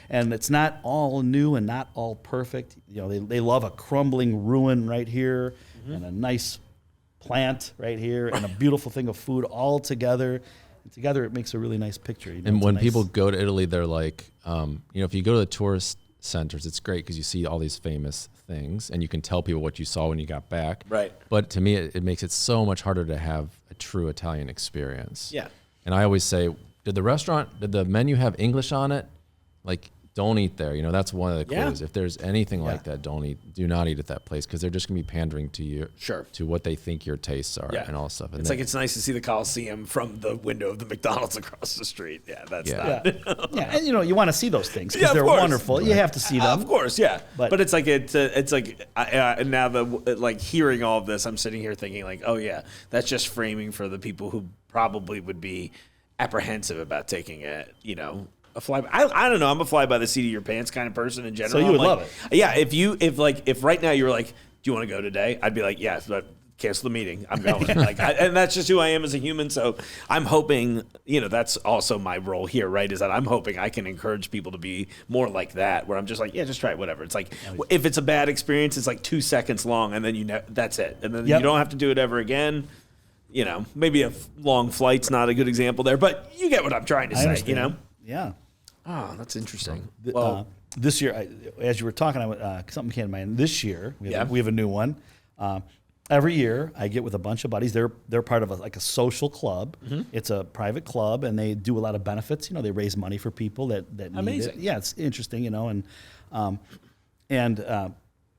and it's not all new and not all perfect. They love a crumbling ruin right here and a nice plant right here and a beautiful thing of food all together. And together it makes a really nice picture. And It's a when nice- people go to Italy, they're like, if you go to the tourist centers, it's great because you see all these famous things and you can tell people what you saw when you got back. Right. But to me, it makes it so much harder to have a true Italian experience. Yeah. And I always say, did the menu have English on it? Like, don't eat there. That's one of the Yeah. clues. If there's anything like that, do not eat at that place because they're just going to be pandering to you, Sure. to what they think your tastes are Yeah. and all stuff. And It's like it's nice to see the Coliseum from the window of the McDonald's across the street. Yeah, that's Yeah. not. yeah, and you want to see those things because Yeah, of they're course. wonderful. You have to see them. Of course, yeah. But- But it's like now like hearing all of this, I'm sitting here thinking like, oh yeah, that's just framing for the people who probably would be apprehensive about taking a fly. I don't know. I'm a fly by the seat of your pants kind of person in general. So you would I'm like, love it. Yeah. If right now you were like, do you want to go today? I'd be like, yes, but cancel the meeting. I'm going. And that's just who I am as a human. So I'm hoping, that's also my role here, right? Is that I'm hoping I can encourage people to be more like that, where I'm just like, yeah, just try it, whatever. It's like, if it's a bad experience, it's like 2 seconds long, and then that's it. And then Yep. you don't have to do it ever again. Maybe a long flight's not a good example there, but you get what I'm trying to I say, understand. Yeah. Oh, that's interesting. This year, as you were talking, something came to mind. This year, we have a new one. Every year, I get with a bunch of buddies. They're part of a social club. Mm-hmm. It's a private club, and they do a lot of benefits. They raise money for people that need it. Yeah, it's interesting, and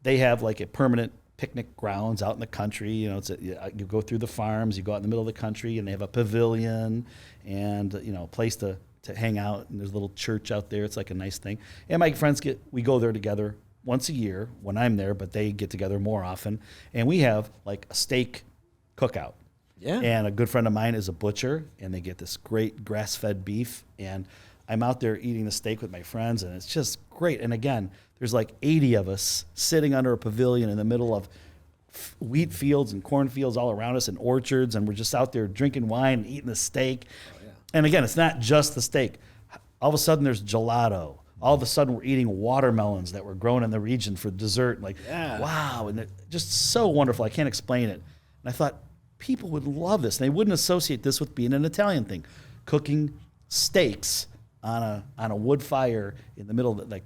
they have like a permanent picnic grounds out in the country. You go through the farms, you go out in the middle of the country, and they have a pavilion and a place to hang out. And there's a little church out there. It's like a nice thing. And my friends we go there together once a year when I'm there, but they get together more often. And we have like a steak cookout. Yeah. And a good friend of mine is a butcher, and they get this great grass-fed beef. And I'm out there eating the steak with my friends, and it's just great. And again, there's like 80 of us sitting under a pavilion in the middle of wheat fields and cornfields all around us and orchards, and we're just out there drinking wine and eating the steak. Oh, yeah. And again, it's not just the steak. All of a sudden, there's gelato. All of a sudden, we're eating watermelons that were grown in the region for dessert. Wow, and they're just so wonderful. I can't explain it. And I thought, people would love this. And they wouldn't associate this with being an Italian thing. Cooking steaks on a wood fire in the middle of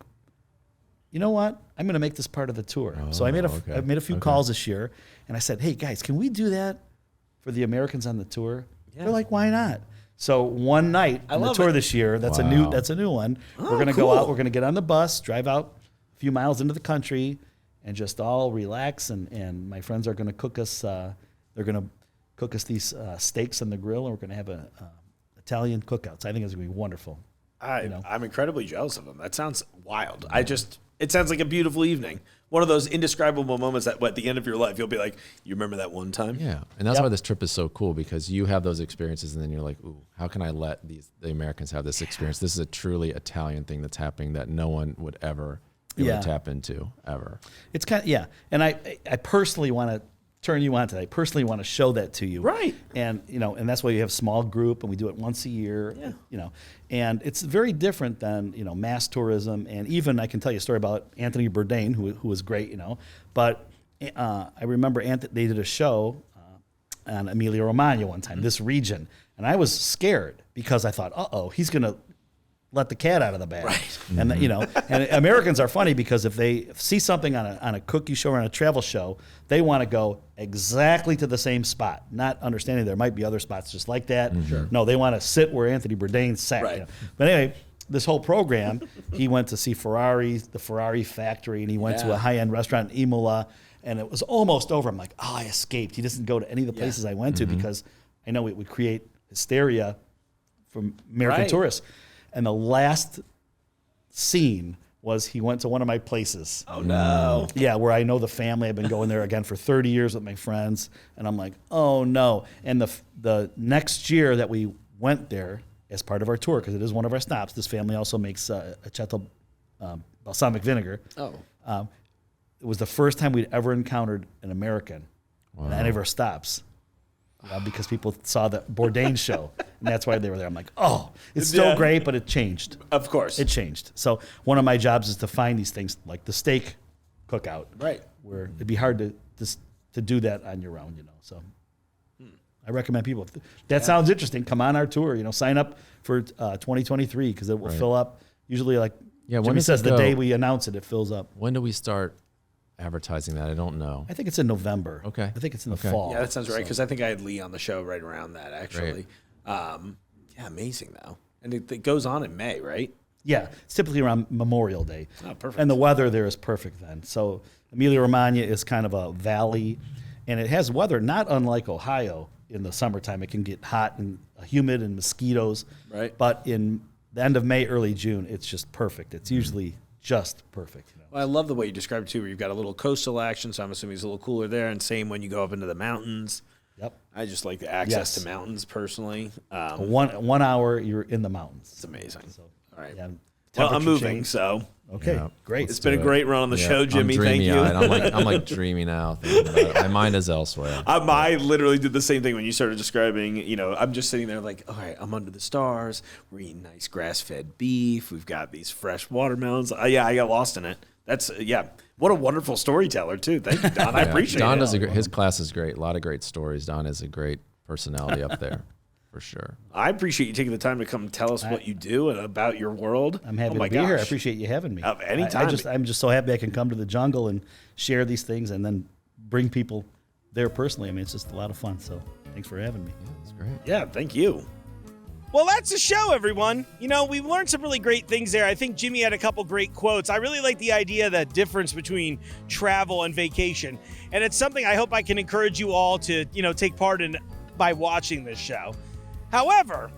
you know what? I'm going to make this part of the tour. So I made a few calls this year, and I said, hey, guys, can we do that for the Americans on the tour? Yeah. They're like, why not? So one night on the tour this year, that's a new one. We're going to go out. We're going to get on the bus, drive out a few miles into the country, and just all relax. And my friends are going to cook us. They're going to cook us these steaks on the grill, and we're going to have a Italian cookout. So I think it's going to be wonderful. I'm incredibly jealous of them. That sounds wild. It sounds like a beautiful evening. One of those indescribable moments that at the end of your life, you'll be like, you remember that one time? Yeah. And that's why this trip is so cool, because you have those experiences and then you're like, ooh, how can I let the Americans have this experience? This is a truly Italian thing that's happening that no one would ever be able to tap into, ever. It's and I personally want to turn you on to that. I personally want to show that to you. Right. And, and that's why you have small group, and we do it once a year, and it's very different than, mass tourism. And even I can tell you a story about Anthony Bourdain, who was great, but I remember they did a show on Emilia-Romagna one time, this region, and I was scared because I thought, he's going to let the cat out of the bag. Right. And and Americans are funny because if they see something on a cookie show or on a travel show, they want to go exactly to the same spot, not understanding there might be other spots just like that. Sure. No, they want to sit where Anthony Bourdain sat. Right. But anyway, this whole program, he went to see the Ferrari factory, and he went to a high-end restaurant in Imola, and it was almost over. I'm like, I escaped. He doesn't go to any of the places I went to because I know it would create hysteria from American tourists. And the last scene was he went to one of my places. Oh, no. Yeah, where I know the family. I've been going there again for 30 years with my friends. And I'm like, oh, no. And the next year that we went there as part of our tour, because it is one of our stops, this family also makes Macchiato balsamic vinegar. Oh. It was the first time we'd ever encountered an American at any of our stops. Because people saw the Bourdain show, and that's why they were there. I'm like, it's still great, but it changed. Of course. It changed. So one of my jobs is to find these things, like the steak cookout. Right. Where it'd be hard to do that on your own, So I recommend people. That sounds interesting. Come on our tour, sign up for 2023, because it will fill up. Usually, like Jimmy says, the day we announce it fills up. When do we start advertising that? I don't know. I think it's in November. Okay. I think it's in the fall. Yeah, that sounds right, because I think I had Lee on the show right around that, actually. Amazing, though. And it goes on in May, right? Yeah, it's typically around Memorial Day. Oh, perfect. And the weather there is perfect then. So Emilia-Romagna is kind of a valley, and it has weather not unlike Ohio in the summertime. It can get hot and humid and mosquitoes. Right. But in the end of May, early June, it's just perfect. It's usually just perfect. Well, I love the way you described it, too, where you've got a little coastal action, so I'm assuming it's a little cooler there, and same when you go up into the mountains. Yep. I just like the access to mountains, personally. 1 hour, you're in the mountains. It's amazing. So, all right. Yeah, well, I'm moving, so. Okay, great. It's been a great run on the show, Jimmy. Thank you. I'm like dreaming out. My mind is elsewhere. I literally did the same thing when you started describing. I'm just sitting there like, all right, I'm under the stars. We're eating nice grass-fed beef. We've got these fresh watermelons. I got lost in it. That's what a wonderful storyteller too. Thank you, Don. I appreciate Don it. His class is great. A lot of great stories. Don is a great personality up there. for sure. I appreciate you taking the time to come tell us what you do and about your world. I'm happy to be here. I appreciate you having me. Anytime. I'm just so happy I can come to the jungle and share these things and then bring people there personally. I mean, it's just a lot of fun. So thanks for having me. Yeah, that's great. Yeah, thank you. Well, that's the show, everyone. You know, we've learned some really great things there. I think Jimmy had a couple great quotes. I really like the idea, that difference between travel and vacation. And it's something I hope I can encourage you all to, take part in by watching this show. However,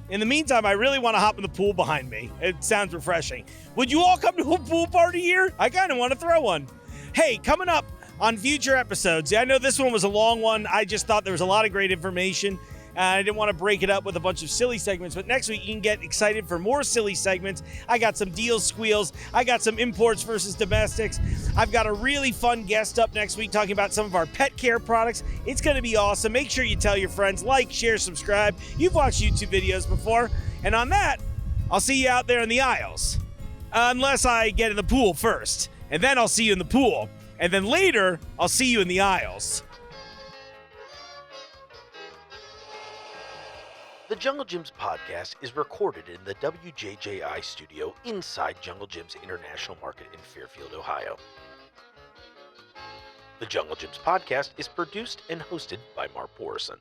in the meantime, I really want to hop in the pool behind me. It sounds refreshing. Would you all come to a pool party here? I kind of want to throw one. Hey, coming up on future episodes, I know this one was a long one. I just thought there was a lot of great information. I didn't want to break it up with a bunch of silly segments, but next week you can get excited for more silly segments. I got some deals, squeals. I got some imports versus domestics. I've got a really fun guest up next week talking about some of our pet care products. It's going to be awesome. Make sure you tell your friends, like, share, subscribe. You've watched YouTube videos before. And on that, I'll see you out there in the aisles. Unless I get in the pool first. And then I'll see you in the pool. And then later, I'll see you in the aisles. The Jungle Gyms podcast is recorded in the WJJI studio inside Jungle Gyms International Market in Fairfield, Ohio. The Jungle Gyms podcast is produced and hosted by Mark Borison.